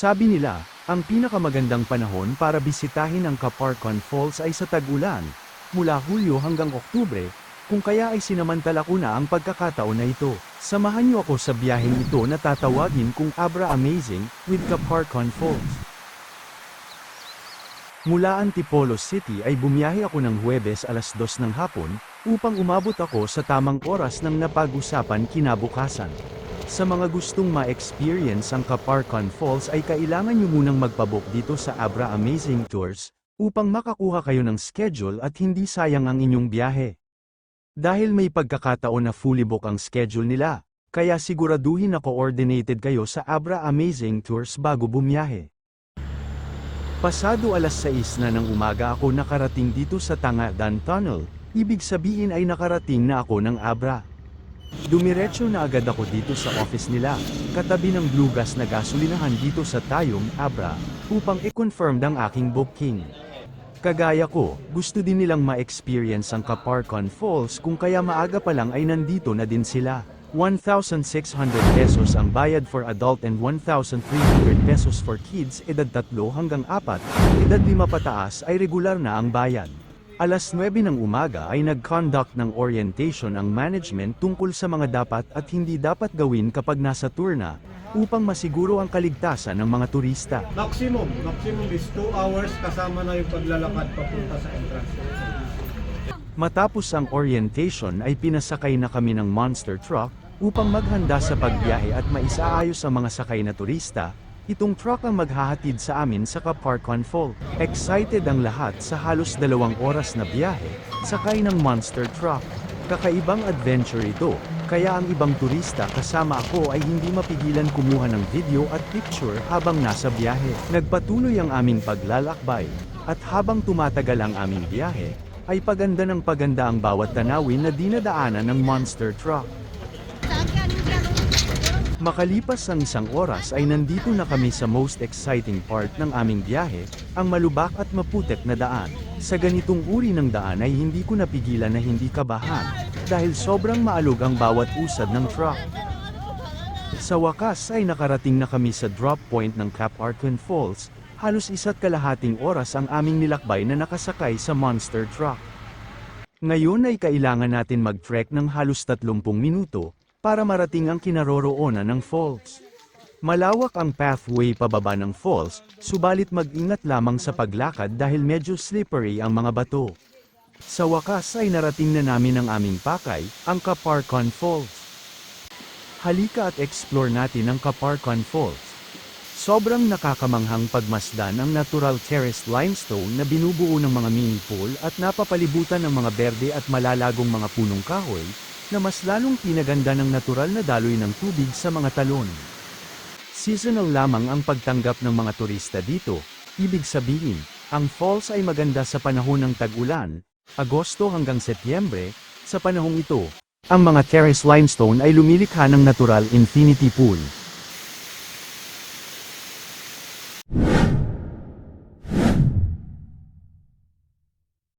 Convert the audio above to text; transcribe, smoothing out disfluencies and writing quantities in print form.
Sabi nila, ang pinakamagandang panahon para bisitahin ang Caparcon Falls ay sa tag-ulan, mula Hulyo hanggang Oktubre, kung kaya ay sinamantala ko na ang pagkakataon na ito. Samahan niyo ako sa biyaheng ito na tatawagin kong Abra Amazing, with Caparcon Falls. Mula Antipolo City ay bumiyahe ako ng Huwebes alas 2 ng hapon, upang umabot ako sa tamang oras ng napag-usapan kinabukasan. Sa mga gustong ma-experience ang Caparcon Falls ay kailangan nyo munang magpabook dito sa Abra Amazing Tours, upang makakuha kayo ng schedule at hindi sayang ang inyong biyahe. Dahil may pagkakataon na fully book ang schedule nila, kaya siguraduhin na coordinated kayo sa Abra Amazing Tours bago bumiyahe. Pasado alas 6 na ng umaga ako nakarating dito sa Tangadan Tunnel, ibig sabihin ay nakarating na ako ng Abra. Dumiretso na agad ako dito sa office nila, katabi ng Blue Gas na gasolinahan dito sa Tayum, Abra, upang i-confirm ang aking booking. Kagaya ko, gusto din nilang ma-experience ang Caparcon Falls kung kaya maaga pa lang ay nandito na din sila. 1,600 pesos ang bayad for adult and 1,300 pesos for kids edad 3 hanggang 4, edad 5 pataas ay regular na ang bayad. Alas 9 ng umaga ay nag-conduct ng orientation ang management tungkol sa mga dapat at hindi dapat gawin kapag nasa tour na, upang masiguro ang kaligtasan ng mga turista. Maximum is 2 hours kasama na yung paglalakad papunta sa entrance. Matapos ang orientation ay pinasakay na kami ng monster truck, upang maghanda sa pagbiyahe at maisaayos ang mga sakay na turista. Itong truck ang maghahatid sa amin sa Caparcon Falls. Excited ang lahat sa halos 2 oras na biyahe, sakay ng monster truck. Kakaibang adventure ito, kaya ang ibang turista kasama ako ay hindi mapigilan kumuha ng video at picture habang nasa biyahe. Nagpatuloy ang aming paglalakbay, at habang tumatagal ang aming biyahe, ay paganda ng paganda ang bawat tanawin na dinadaanan ng monster truck. Makalipas ang 1 oras ay nandito na kami sa most exciting part ng aming biyahe, ang malubak at maputik na daan. Sa ganitong uri ng daan ay hindi ko napigilan na hindi kabahan, dahil sobrang maalog ang bawat usad ng truck. Sa wakas ay nakarating na kami sa drop point ng Caparcon Falls, halos 1.5 oras ang aming nilakbay na nakasakay sa monster truck. Ngayon ay kailangan natin mag-trek ng halos 30 minuto, para marating ang kinaroroonan ng falls. Malawak ang pathway pababa ng falls, subalit mag-ingat lamang sa paglakad dahil medyo slippery ang mga bato. Sa wakas ay narating na namin ang aming pakay, ang Caparcon Falls. Halika at explore natin ang Caparcon Falls. Sobrang nakakamanghang pagmasdan ang natural terraced limestone na binubuo ng mga mini pool at napapalibutan ng mga berde at malalagong mga punong kahoy, na mas lalong pinaganda ng natural na daloy ng tubig sa mga talon. Seasonal lamang ang pagtanggap ng mga turista dito, ibig sabihin, ang falls ay maganda sa panahon ng tag-ulan, Agosto hanggang Setyembre. Sa panahong ito, ang mga terrace limestone ay lumilikha ng natural infinity pool.